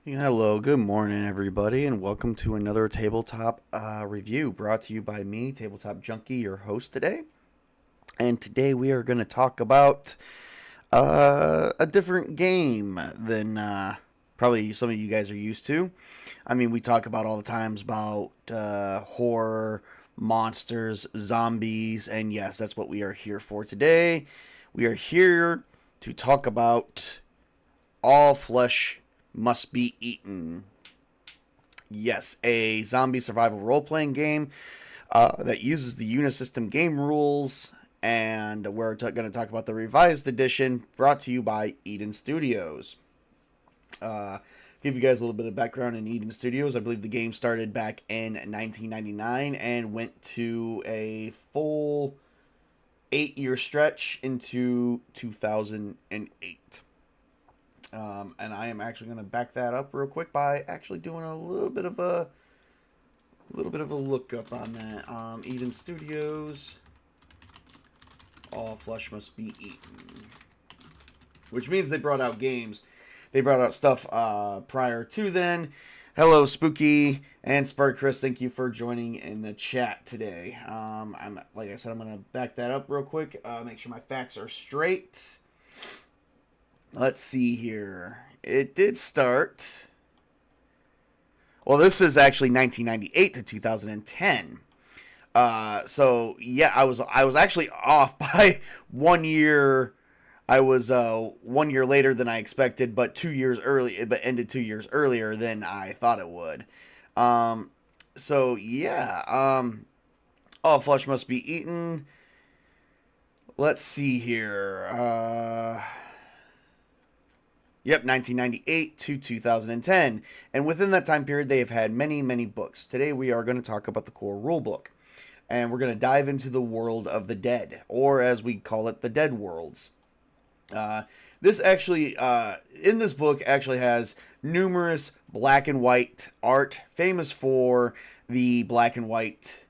Hello, good morning, everybody, and welcome to another Tabletop review brought to you by me, Tabletop Junkie, your host today. And today we are going to talk about a different game than probably some of you guys are used to. I mean, we talk about all the times about horror, monsters, zombies, and yes, that's what we are here for today. We are here to talk about All Flesh Must Be Eaten. Yes, a zombie survival role-playing game that uses the Unisystem game rules, and we're going to talk about the revised edition brought to you by Eden Studios. Give you guys a little bit of background in Eden Studios. I believe the game started back in 1999 and went to a full 8-year stretch into 2008. And I am actually going to back that up real quick by actually doing a little bit of a lookup on that. Eden Studios, All Flesh Must Be Eaten, which means they brought out games. They brought out stuff prior to then. Hello, Spooky and Spark Chris. Thank you for joining in the chat today. Like I said, I'm going to back that up real quick. Make sure my facts are straight. Let's see here. It did start. Well, this is actually 1998 to 2010. So yeah, I was actually off by 1 year. I was 1 year later than I expected, but 2 years early. But ended 2 years earlier than I thought it would. So yeah. All Flesh Must Be Eaten. Let's see here. Yep, 1998 to 2010. And within that time period, they have had many, many books. Today, we are going to talk about the core rulebook. And we're going to dive into the world of the dead, or as we call it, the Dead Worlds. This actually, in this book, actually has numerous black and white art, famous for the black and white,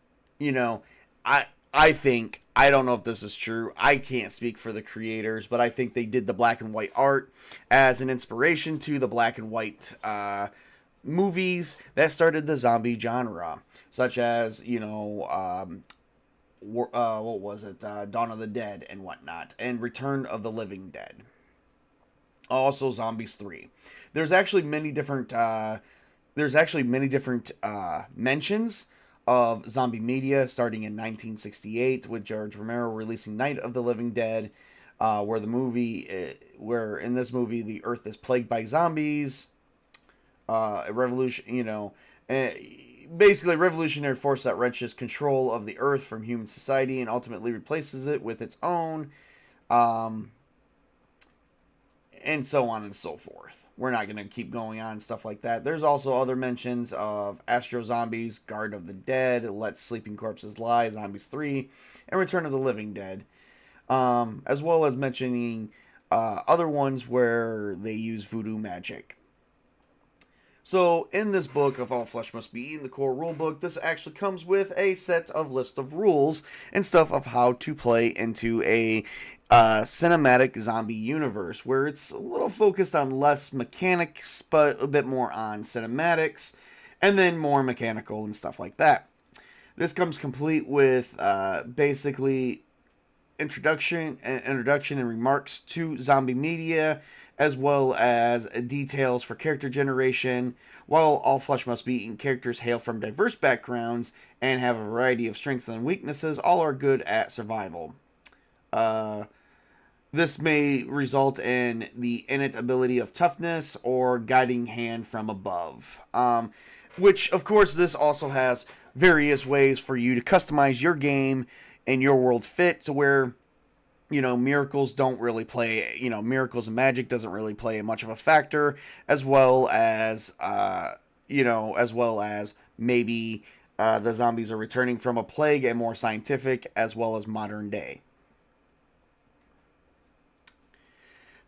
I think, I don't know if this is true. I can't speak for the creators, but I think they did the black and white art as an inspiration to the black and white movies that started the zombie genre, such as, what was it? Dawn of the Dead and whatnot, and Return of the Living Dead. Also, Zombies 3. There's actually many different mentions of zombie media, starting in 1968 with George Romero releasing Night of the Living Dead, where in this movie the Earth is plagued by zombies, a revolution, basically a revolutionary force that wrenches control of the Earth from human society and ultimately replaces it with its own, and so on and so forth. We're not going to keep going on stuff like that. There's also other mentions of Astro Zombies, Guard of the Dead, Let Sleeping Corpses Lie, Zombies 3, and Return of the Living Dead, as well as mentioning other ones where they use voodoo magic. So in this book of All Flesh Must Be Eaten, the core rule book, this actually comes with a set of list of rules and stuff of how to play into a cinematic zombie universe, where it's a little focused on less mechanics, but a bit more on cinematics, and then more mechanical and stuff like that. This comes complete with basically introduction and remarks to zombie media, as well as details for character generation. While All Flesh Must Be Eaten characters hail from diverse backgrounds and have a variety of strengths and weaknesses, all are good at survival. This may result in the innate ability of toughness or guiding hand from above. Which, of course, this also has various ways for you to customize your game and your world fit to where, miracles don't really play, miracles and magic doesn't really play much of a factor, as well as maybe the zombies are returning from a plague and more scientific, as well as modern day.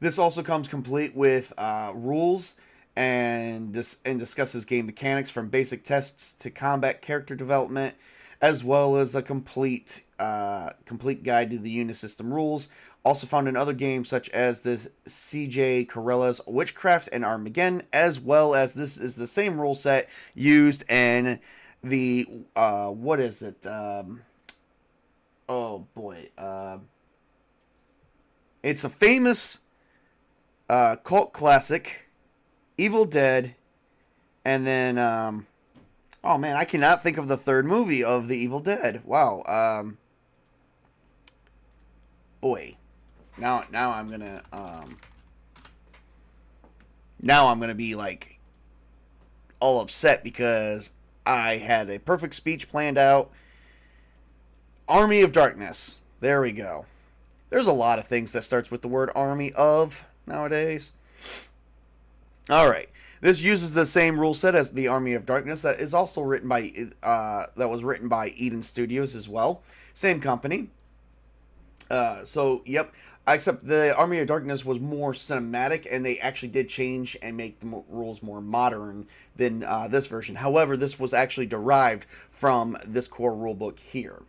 This also comes complete with rules and discusses game mechanics from basic tests to combat character development, as well as a complete guide to the Unisystem rules, also found in other games such as the CJ Corella's Witchcraft and Armageddon, as well as this is the same rule set used in the what is it? It's a famous cult classic, Evil Dead, and then oh man, I cannot think of the third movie of the Evil Dead. Wow. Boy. Now I'm gonna be like all upset because I had a perfect speech planned out. Army of Darkness. There we go. There's a lot of things that starts with the word army of nowadays. Alright. This uses the same rule set as the Army of Darkness that is also written by that was written by Eden Studios as well. Same company. Yep. Except the Army of Darkness was more cinematic, and they actually did change and make the rules more modern than this version. However, this was actually derived from this core rulebook here.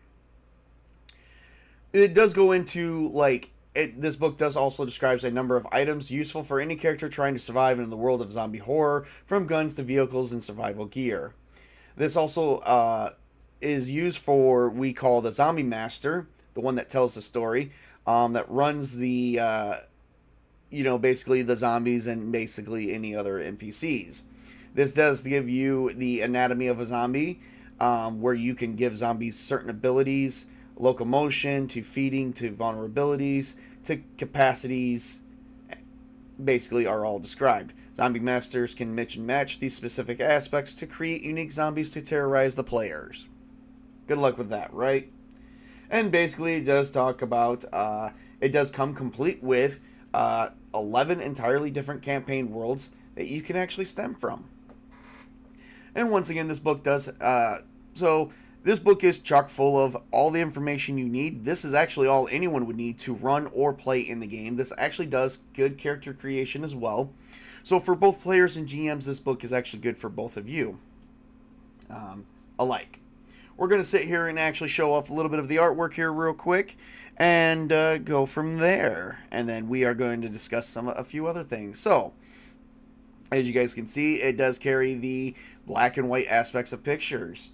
It does go into, this book does also describes a number of items useful for any character trying to survive in the world of zombie horror, from guns to vehicles and survival gear. This also is used for, we call the Zombie Master, the one that tells the story, that runs the, basically the zombies and basically any other NPCs. This does give you the anatomy of a zombie, where you can give zombies certain abilities, locomotion, to feeding, to vulnerabilities, to capacities, basically are all described. Zombie Masters can mix and match these specific aspects to create unique zombies to terrorize the players. Good luck with that, right? And basically it does talk about, it does come complete with 11 entirely different campaign worlds that you can actually stem from. And once again, this book does, this book is chock full of all the information you need. This is actually all anyone would need to run or play in the game. This actually does good character creation as well. So for both players and GMs, this book is actually good for both of you alike. We're going to sit here and actually show off a little bit of the artwork here real quick and go from there. And then we are going to discuss a few other things. So, as you guys can see, it does carry the black and white aspects of pictures.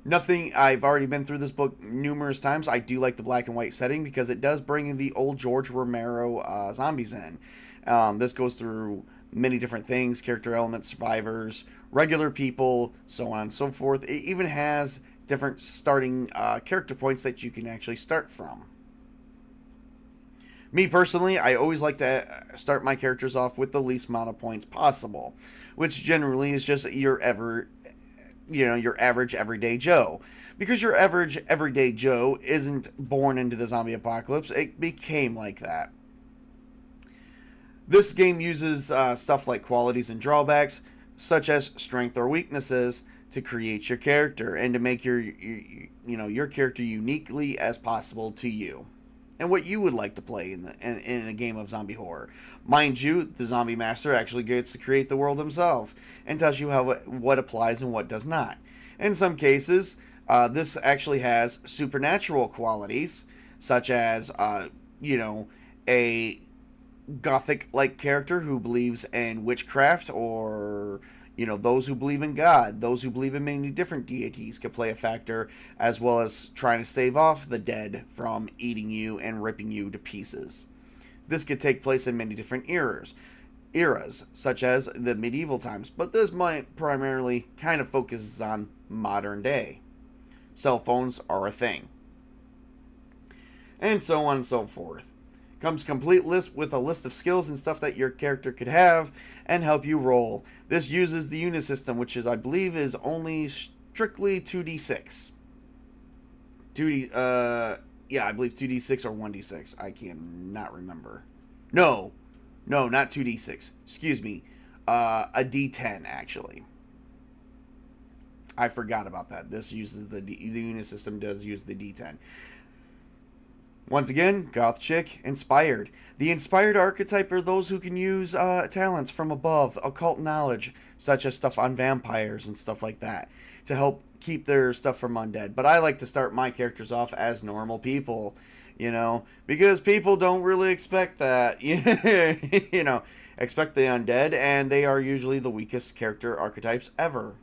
Nothing, I've already been through this book numerous times. I do like the black and white setting because it does bring in the old George Romero zombies in. This goes through many different things, character elements, survivors, regular people, so on and so forth. It even has different starting character points that you can actually start from. Me personally, I always like to start my characters off with the least amount of points possible, which generally is just your average everyday Joe. Because your average everyday Joe isn't born into the zombie apocalypse, it became like that. This game uses stuff like qualities and drawbacks, such as strength or weaknesses, to create your character and to make your character uniquely as possible to you. and what you would like to play in a game of zombie horror. Mind you, the zombie master actually gets to create the world himself and tells you how what applies and what does not. In some cases, this actually has supernatural qualities, such as a gothic-like character who believes in witchcraft, or those who believe in God, those who believe in many different deities could play a factor, as well as trying to stave off the dead from eating you and ripping you to pieces. This could take place in many different eras, such as the medieval times, but this might primarily kind of focuses on modern day. Cell phones are a thing, and so on and so forth. Comes complete list with a list of skills and stuff that your character could have and help you roll. This uses the unit system, which is, I believe, is only strictly 2d6. Yeah, I believe 2d6 or 1d6. I cannot remember. No, not 2d6. Excuse me. A d10, actually. I forgot about that. This uses the unit system does use the d10. Once again, goth chick, inspired. The inspired archetype are those who can use talents from above, occult knowledge, such as stuff on vampires and stuff like that, to help keep their stuff from undead. But I like to start my characters off as normal people, because people don't really expect that, expect the undead, and they are usually the weakest character archetypes ever.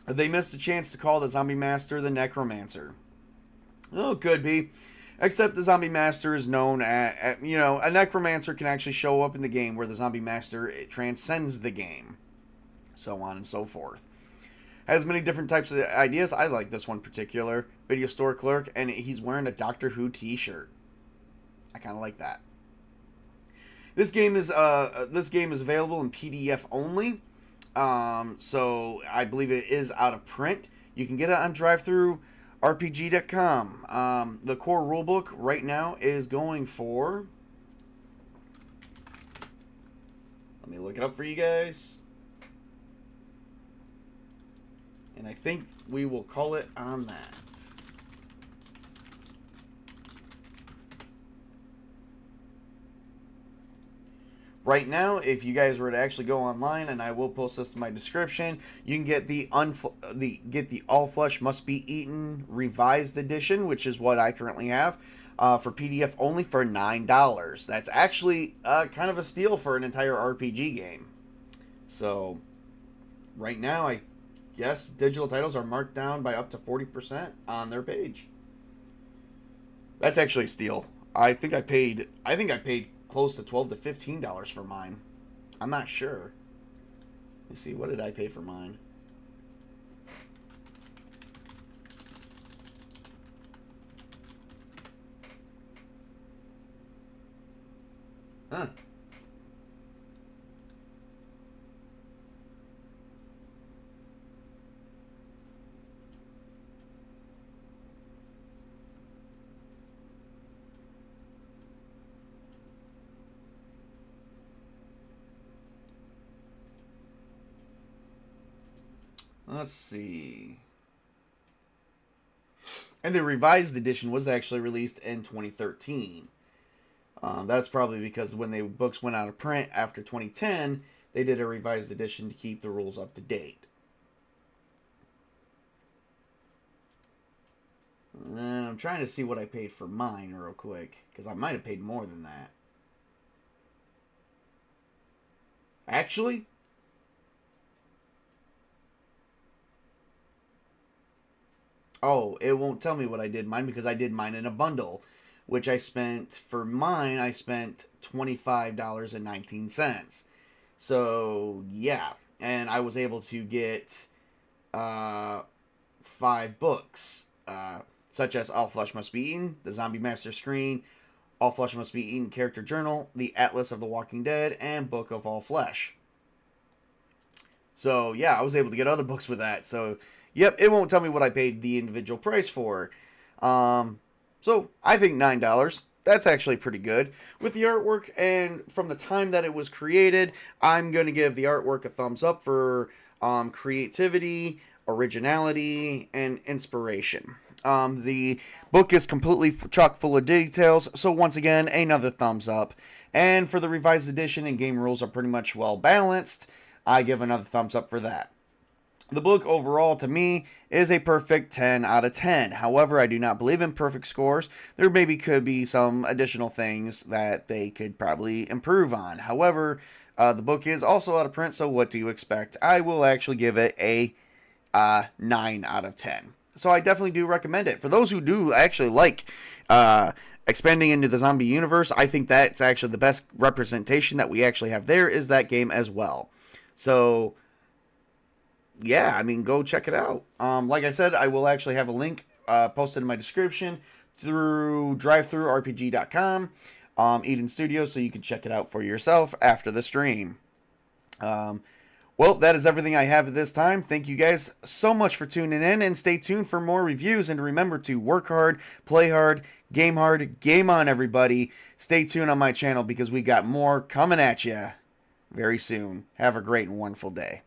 They missed a chance to call the Zombie Master the Necromancer. Oh, could be. Except the Zombie Master is known at a Necromancer can actually show up in the game, where the Zombie Master transcends the game. So on and so forth. Has many different types of ideas. I like this one particular. Video store clerk, and he's wearing a Doctor Who t-shirt. I kind of like that. This game is available in PDF only. So I believe it is out of print. You can get it on drivethrurpg.com. The core rulebook right now is going for... Let me look it up for you guys. And I think we will call it on that. Right now, if you guys were to actually go online, and I will post this in my description, you can get the All Flesh Must Be Eaten revised edition, which is what I currently have, for PDF only for $9. That's actually kind of a steal for an entire RPG game. So, right now, I guess digital titles are marked down by up to 40% on their page. That's actually a steal. I think I paid close to $12 to $15 for mine. I'm not sure. Let me see, what did I pay for mine? Huh. Let's see. And the revised edition was actually released in 2013. That's probably because when the books went out of print after 2010, they did a revised edition to keep the rules up to date. And I'm trying to see what I paid for mine real quick, because I might have paid more than that. Actually, oh, it won't tell me what I did mine, because I did mine in a bundle, which I spent $25.19. So, yeah. And I was able to get 5 books, such as All Flesh Must Be Eaten, The Zombie Master Screen, All Flesh Must Be Eaten Character Journal, The Atlas of the Walking Dead, and Book of All Flesh. So, yeah, I was able to get other books with that. So, yep, it won't tell me what I paid the individual price for. So, I think $9. That's actually pretty good. With the artwork, and from the time that it was created, I'm going to give the artwork a thumbs up for creativity, originality, and inspiration. The book is completely chock full of details, so once again, another thumbs up. And for the revised edition and game rules are pretty much well balanced, I give another thumbs up for that. The book overall, to me, is a perfect 10 out of 10. However, I do not believe in perfect scores. There maybe could be some additional things that they could probably improve on. However, the book is also out of print, so what do you expect? I will actually give it a 9 out of 10. So I definitely do recommend it. For those who do actually like expanding into the zombie universe, I think that's actually the best representation that we actually have there is that game as well. So yeah, I mean, go check it out. Like I said, I will actually have a link posted in my description through drivethrurpg.com, Eden Studios, so you can check it out for yourself after the stream. Well, that is everything I have at this time. Thank you guys so much for tuning in, and stay tuned for more reviews. And remember to work hard, play hard, game on, everybody. Stay tuned on my channel because we got more coming at you very soon. Have a great and wonderful day.